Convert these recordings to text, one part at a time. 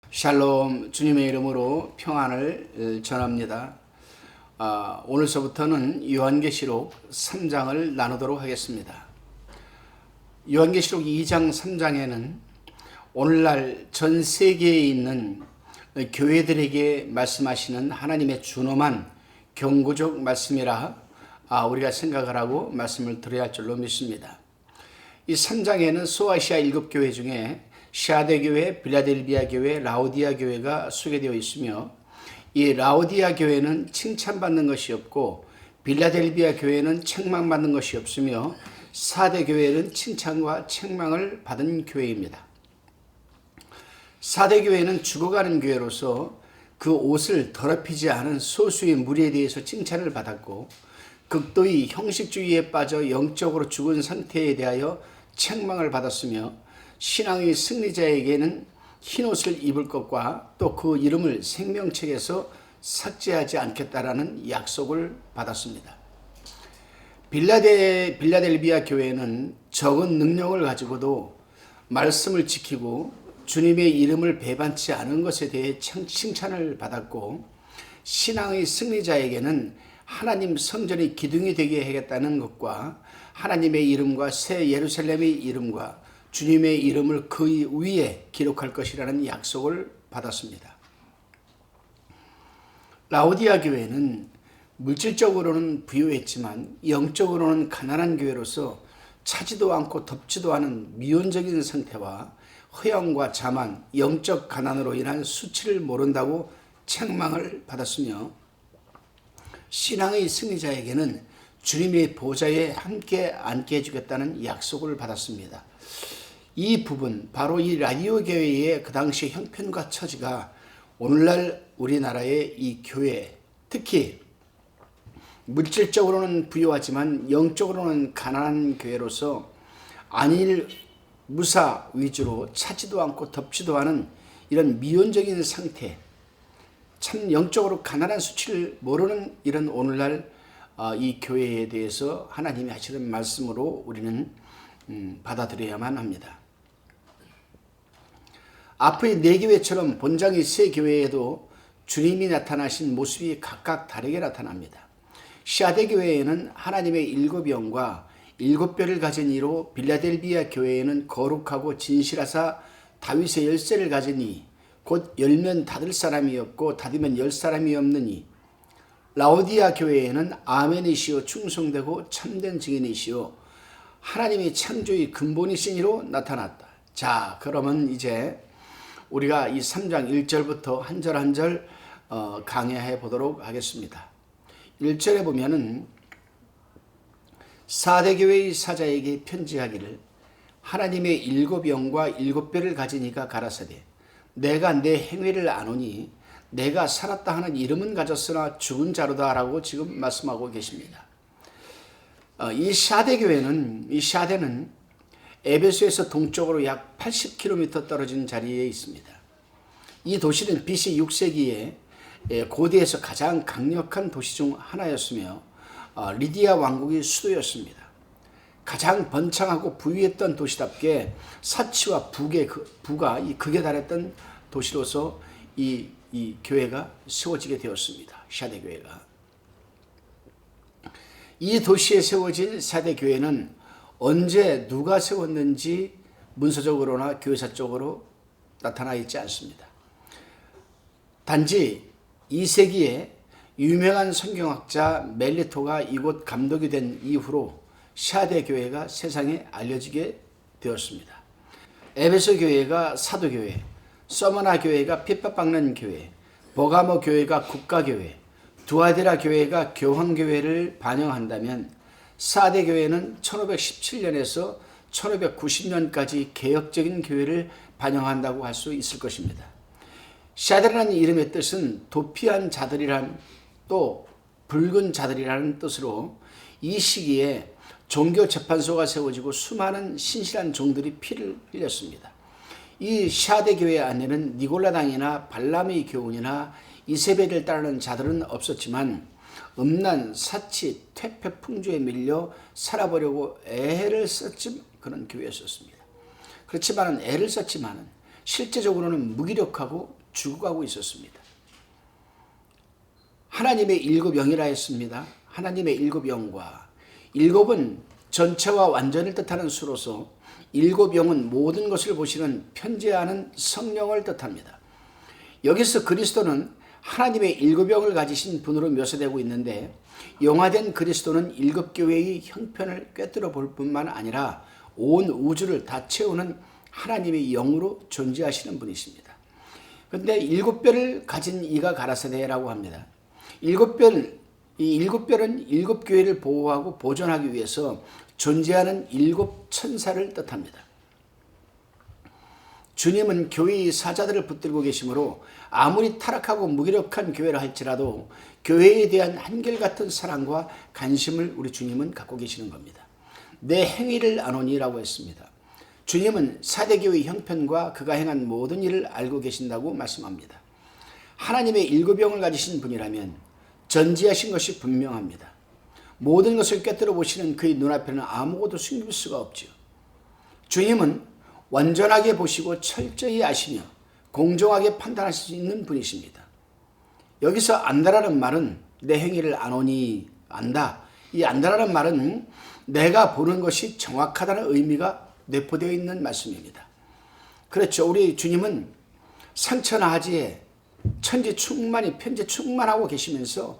샬롬, 주님의 이름으로 평안을 전합니다. 오늘서부터는 요한계시록 3장을 나누도록 하겠습니다. 요한계시록 2장 3장에는 오늘날 전 세계에 있는 교회들에게 말씀하시는 하나님의 준엄한 경고적 말씀이라 우리가 생각을 하고 말씀을 드려야 할 줄로 믿습니다. 이 3장에는 소아시아 7교회 중에 샤데 교회, 빌라델비아 교회, 라오디아 교회가 소개되어 있으며, 이 라오디아 교회는 칭찬받는 것이 없고 빌라델비아 교회는 책망받는 것이 없으며, 사대 교회는 칭찬과 책망을 받은 교회입니다. 사대 교회는 죽어가는 교회로서 그 옷을 더럽히지 않은 소수의 무리에 대해서 칭찬을 받았고, 극도의 형식주의에 빠져 영적으로 죽은 상태에 대하여 책망을 받았으며, 신앙의 승리자에게는 흰옷을 입을 것과 또 그 이름을 생명책에서 삭제하지 않겠다라는 약속을 받았습니다. 빌라델비아 교회는 적은 능력을 가지고도 말씀을 지키고 주님의 이름을 배반치 않은 것에 대해 칭찬을 받았고, 신앙의 승리자에게는 하나님 성전의 기둥이 되게 하겠다는 것과 하나님의 이름과 새 예루살렘의 이름과 주님의 이름을 그 위에 기록할 것이라는 약속을 받았습니다. 라오디아 교회는 물질적으로는 부유했지만 영적으로는 가난한 교회로서 차지도 않고 덥지도 않은 미온적인 상태와 허영과 자만, 영적 가난으로 인한 수치를 모른다고 책망을 받았으며, 신앙의 승리자에게는 주님의 보좌에 함께 앉게 해주겠다는 약속을 받았습니다. 이 부분, 바로 이 라디오 교회의 그 당시 형편과 처지가 오늘날 우리나라의 이 교회, 특히 물질적으로는 부유하지만 영적으로는 가난한 교회로서 안일 무사 위주로 차지도 않고 덥지도 않은 이런 미온적인 상태, 참 영적으로 가난한 수치를 모르는 이런 오늘날 이 교회에 대해서 하나님이 하시는 말씀으로 우리는 받아들여야만 합니다. 앞의 4교회처럼 본장의 3교회에도 주님이 나타나신 모습이 각각 다르게 나타납니다. 샤데 교회에는 하나님의 7영과 7뼈를 가진 이로, 빌라델비아 교회에는 거룩하고 진실하사 다윗의 열쇠를 가진 이, 곧 열면 닫을 사람이 없고 닫으면 열 사람이 없느니, 라오디아 교회에는 아멘이시오 충성되고 참된 증인이시오 하나님이 창조의 근본이신 이로 나타났다. 자, 그러면 이제 우리가 이 3장 1절부터 한 절 한 절 강해해 보도록 하겠습니다. 1절에 보면은 사대교회의 사자에게 편지하기를, 하나님의 7영과 7뼈를 가진 이가 가라사대, 내가 내 행위를 아노니 내가 살았다 하는 이름은 가졌으나 죽은 자로다 라고 지금 말씀하고 계십니다. 이 샤데는 에베소에서 동쪽으로 약 80km 떨어진 자리에 있습니다. 이 도시는 BC 6세기에 고대에서 가장 강력한 도시 중 하나였으며 리디아 왕국의 수도였습니다. 가장 번창하고 부유했던 도시답게 사치와 부가 극에 달했던 도시로서 이 교회가 세워지게 되었습니다. 샤데 교회가. 이 도시에 세워진 샤데 교회는 언제 누가 세웠는지 문서적으로나 교회사적으로 나타나 있지 않습니다. 단지 2세기에 유명한 성경학자 멜리토가 이곳 감독이 된 이후로 샤데 교회가 세상에 알려지게 되었습니다. 에베소 교회가 사도교회, 서머나 교회가 핍박받는 교회, 버가모 교회가 국가교회, 두아데라 교회가 교황교회를 반영한다면, 사대 교회는 1517년에서 1590년까지 개혁적인 교회를 반영한다고 할 수 있을 것입니다. 샤데라는 이름의 뜻은 도피한 자들이란, 또 붉은 자들이라는 뜻으로, 이 시기에 종교 재판소가 세워지고 수많은 신실한 종들이 피를 흘렸습니다. 이 샤데 교회 안에는 니골라당이나 발람의 교훈이나 이세벨을 따르는 자들은 없었지만, 음란, 사치, 퇴폐, 풍조에 밀려 살아보려고 애를 썼지 그런 교회였었습니다. 그렇지만 애를 썼지만 실제적으로는 무기력하고 죽어가고 있었습니다. 하나님의 일곱 영이라 했습니다. 하나님의 일곱 영과 일곱은 전체와 완전을 뜻하는 수로서 일곱 영은 모든 것을 보시는 편재하는 성령을 뜻합니다. 여기서 그리스도는 하나님의 일곱 영을 가지신 분으로 묘사되고 있는데 영화된 그리스도는 일곱 교회의 형편을 꿰뚫어 볼 뿐만 아니라 온 우주를 다 채우는 하나님의 영으로 존재하시는 분이십니다. 그런데 일곱 별을 가진 이가 가라사대라고 합니다. 이 일곱 별은 일곱 교회를 보호하고 보존하기 위해서 존재하는 일곱 천사를 뜻합니다. 주님은 교회의 사자들을 붙들고 계시므로 아무리 타락하고 무기력한 교회라 할지라도 교회에 대한 한결같은 사랑과 관심을 우리 주님은 갖고 계시는 겁니다. 내 행위를 아노니라고 했습니다. 주님은 사대교회의 형편과 그가 행한 모든 일을 알고 계신다고 말씀합니다. 하나님의 일곱 영을 가지신 분이라면 전지하신 것이 분명합니다. 모든 것을 꿰뚫어 보시는 그의 눈앞에는 아무것도 숨길 수가 없지요. 주님은 완전하게 보시고 철저히 아시며 공정하게 판단하실 수 있는 분이십니다. 여기서 안다라는 말은 내 행위를 아노니 안다. 이 안다라는 말은 내가 보는 것이 정확하다는 의미가 내포되어 있는 말씀입니다. 그렇죠. 우리 주님은 상처나 하지에 천지 충만히 편지 충만하고 계시면서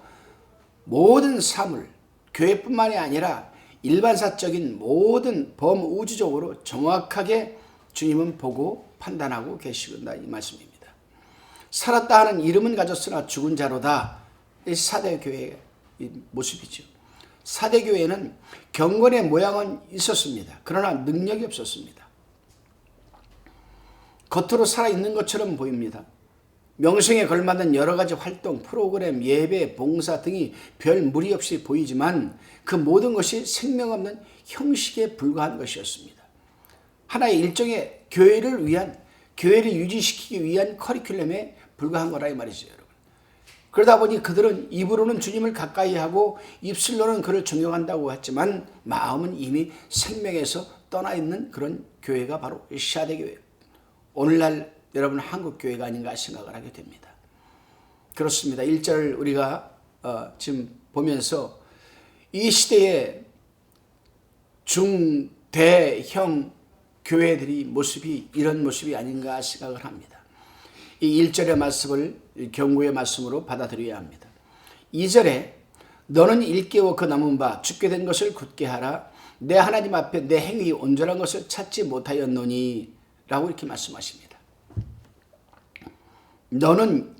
모든 사물, 교회뿐만이 아니라 일반사적인 모든 범우주적으로 정확하게 주님은 보고 판단하고 계시다 이 말씀입니다. 살았다 하는 이름은 가졌으나 죽은 자로다. 이 사대교회의 모습이죠. 사대교회는 경건의 모양은 있었습니다. 그러나 능력이 없었습니다. 겉으로 살아있는 것처럼 보입니다. 명성에 걸맞는 여러 가지 활동, 프로그램, 예배, 봉사 등이 별 무리 없이 보이지만 그 모든 것이 생명 없는 형식에 불과한 것이었습니다. 하나의 일종의 교회를 유지시키기 위한 커리큘럼에 불과한 거라 이 말이죠, 여러분. 그러다 보니 그들은 입으로는 주님을 가까이 하고 입술로는 그를 존경한다고 했지만 마음은 이미 생명에서 떠나 있는 그런 교회가 바로 사대교회. 오늘날 여러분 한국 교회가 아닌가 생각을 하게 됩니다. 그렇습니다. 1절 우리가 지금 보면서 이 시대의 중대형 교회들이 모습이 이런 모습이 아닌가 생각을 합니다. 이 1절의 말씀을 경고의 말씀으로 받아들여야 합니다. 2절에 너는 일깨워 그 남은 바 죽게 된 것을 굳게 하라. 내 하나님 앞에 내 행위 온전한 것을 찾지 못하였노니 라고 이렇게 말씀하십니다. 너는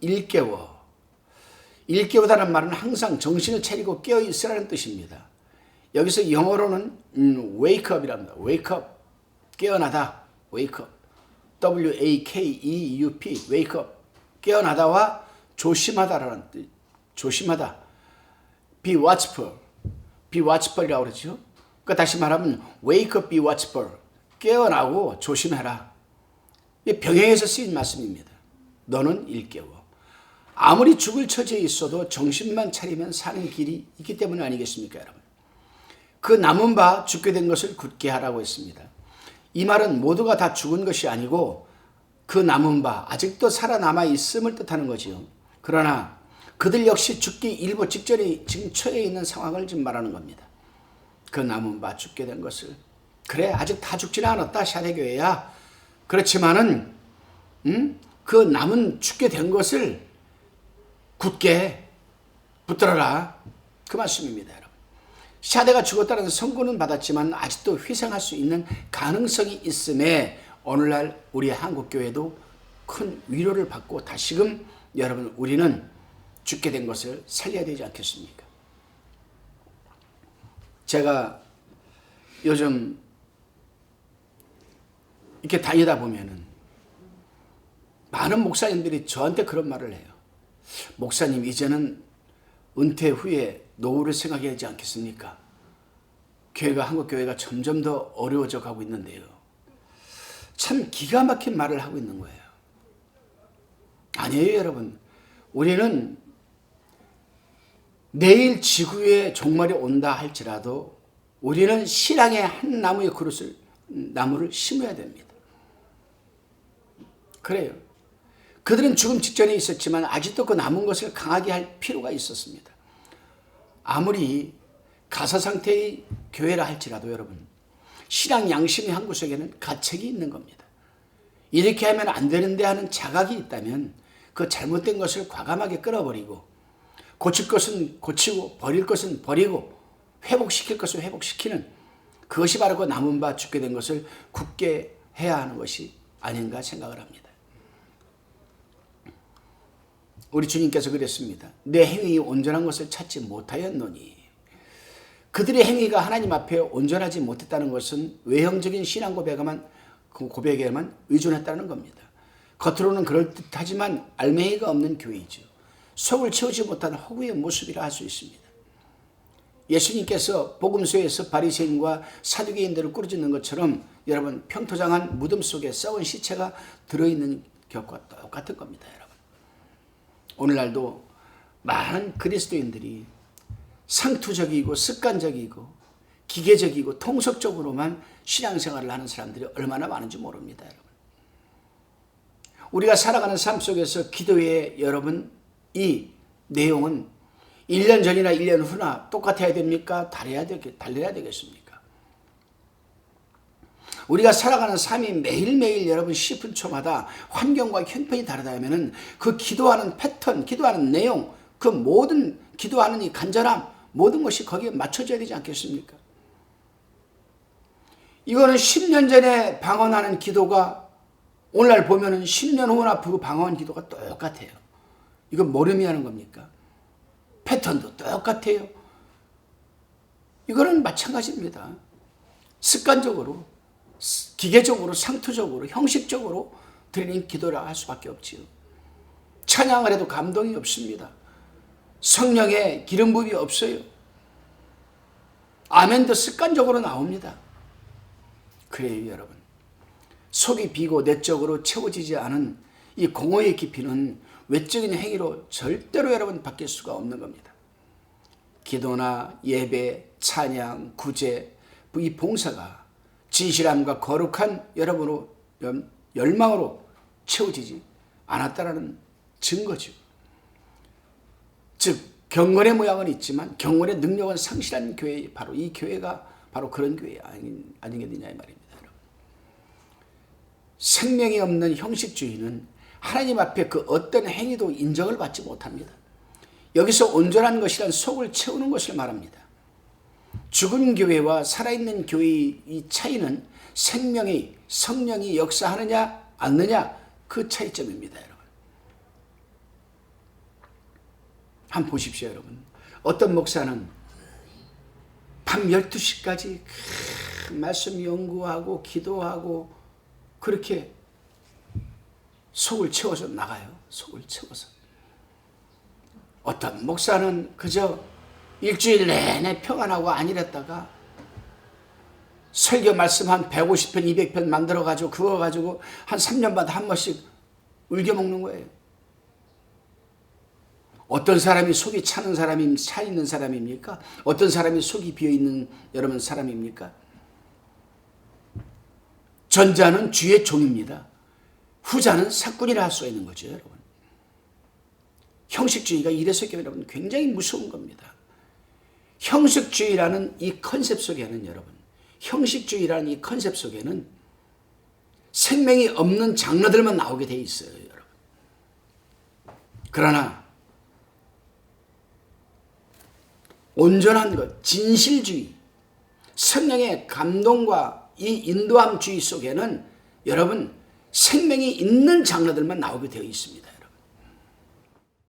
일깨우다는 말은 항상 정신을 차리고 깨어 있으라는 뜻입니다. 여기서 영어로는 wake up이랍니다. wake up, 깨어나다, wake up, W-A-K-E-U-P, wake up, 깨어나다와 조심하다라는 뜻, 조심하다, be watchful이라고 그러죠. 그러니까 다시 말하면 wake up, be watchful, 깨어나고 조심해라. 이게 병행해서 쓰인 말씀입니다. 너는 일깨워. 아무리 죽을 처지에 있어도 정신만 차리면 사는 길이 있기 때문에 아니겠습니까, 여러분? 그 남은 바 죽게 된 것을 굳게 하라고 했습니다. 이 말은 모두가 다 죽은 것이 아니고 그 남은 바 아직도 살아남아 있음을 뜻하는 거지요. 그러나 그들 역시 죽기 일보 직전에 지금 처해 있는 상황을 지금 말하는 겁니다. 그 남은 바 죽게 된 것을 그래 아직 다 죽지는 않았다 사대교회야. 그렇지만은 그 남은 죽게 된 것을 굳게 붙들어라. 그 말씀입니다, 여러분. 샤대가 죽었다는 선고는 받았지만 아직도 회생할 수 있는 가능성이 있음에 오늘날 우리 한국교회도 큰 위로를 받고 다시금 여러분 우리는 죽게 된 것을 살려야 되지 않겠습니까? 제가 요즘 이렇게 다니다 보면은 많은 목사님들이 저한테 그런 말을 해요. 목사님 이제는 은퇴 후에 노후를 생각해야 하지 않겠습니까? 교회가 한국교회가 점점 더 어려워져 가고 있는데요. 참 기가 막힌 말을 하고 있는 거예요. 아니에요, 여러분. 우리는 내일 지구에 종말이 온다 할지라도 우리는 신앙의 한 나무의 나무를 심어야 됩니다. 그래요. 그들은 죽음 직전에 있었지만 아직도 그 남은 것을 강하게 할 필요가 있었습니다. 아무리 가사 상태의 교회라 할지라도 여러분, 신앙 양심의 한 구석에는 가책이 있는 겁니다. 이렇게 하면 안 되는데 하는 자각이 있다면 그 잘못된 것을 과감하게 끊어버리고, 고칠 것은 고치고 버릴 것은 버리고 회복시킬 것을 회복시키는, 그것이 바로 그 남은 바 죽게 된 것을 굳게 해야 하는 것이 아닌가 생각을 합니다. 우리 주님께서 그랬습니다. 내 행위 온전한 것을 찾지 못하였노니. 그들의 행위가 하나님 앞에 온전하지 못했다는 것은 외형적인 신앙 고백에만 의존했다는 겁니다. 겉으로는 그럴듯하지만 알맹이가 없는 교회이죠. 속을 채우지 못한 허구의 모습이라 할 수 있습니다. 예수님께서 복음서에서 바리새인과 사두개인들을 꾸짖는 것처럼 여러분, 평토장한 무덤 속에 썩은 시체가 들어있는 격과 똑같은 겁니다. 여러분, 오늘날도 많은 그리스도인들이 상투적이고 습관적이고 기계적이고 통속적으로만 신앙생활을 하는 사람들이 얼마나 많은지 모릅니다. 여러분, 우리가 살아가는 삶 속에서 기도의 여러분, 이 내용은 1년 전이나 1년 후나 똑같아야 됩니까? 달라야 되겠습니까? 우리가 살아가는 삶이 매일매일 여러분 씹은 초마다 환경과 형편이 다르다면 그 기도하는 패턴, 기도하는 내용, 그 모든 기도하는 이 간절함, 모든 것이 거기에 맞춰져야 되지 않겠습니까? 이거는 10년 전에 방언하는 기도가 오늘날 보면은 10년 후나 그 방언 기도가 똑같아요. 이건 뭘 의미하는 겁니까? 패턴도 똑같아요. 이거는 마찬가지입니다. 습관적으로, 기계적으로, 상투적으로, 형식적으로 드리는 기도라 할 수밖에 없지요. 찬양을 해도 감동이 없습니다. 성령의 기름 부음이 없어요. 아멘도 습관적으로 나옵니다. 그래요, 여러분. 속이 비고 내적으로 채워지지 않은 이 공허의 깊이는 외적인 행위로 절대로 여러분 바뀔 수가 없는 겁니다. 기도나 예배, 찬양, 구제, 이 봉사가 진실함과 거룩한 여러분으로 열망으로 채워지지 않았다는 증거죠. 즉 경건의 모양은 있지만 경건의 능력은 상실한 교회, 바로 이 교회가 바로 그런 교회 아니겠느냐 이 말입니다. 여러분. 생명이 없는 형식주의는 하나님 앞에 그 어떤 행위도 인정을 받지 못합니다. 여기서 온전한 것이란 속을 채우는 것을 말합니다. 죽은 교회와 살아있는 교회의 이 차이는 생명이, 성령이 역사하느냐 않느냐 그 차이점입니다. 여러분, 한번 보십시오. 여러분, 어떤 목사는 밤 12시까지 말씀 연구하고 기도하고 그렇게 속을 채워서 나가요. 속을 채워서. 어떤 목사는 그저 일주일 내내 평안하고 안일했다가 설교 말씀 한 150편, 200편 만들어가지고 그거 가지고 한 3년마다 한 번씩 울겨먹는 거예요. 어떤 사람이 속이 차 있는 사람입니까? 어떤 사람이 속이 비어있는 여러분 사람입니까? 전자는 주의 종입니다. 후자는 사꾼이라 할 수가 있는 거죠, 여러분. 형식주의가 이래서 여러분 굉장히 무서운 겁니다. 형식주의라는 이 컨셉 속에는 여러분, 형식주의라는 이 컨셉 속에는 생명이 없는 장르들만 나오게 돼 있어요, 여러분. 그러나 온전한 것, 진실주의, 성령의 감동과 이 인도함주의 속에는 여러분 생명이 있는 장르들만 나오게 되어 있습니다.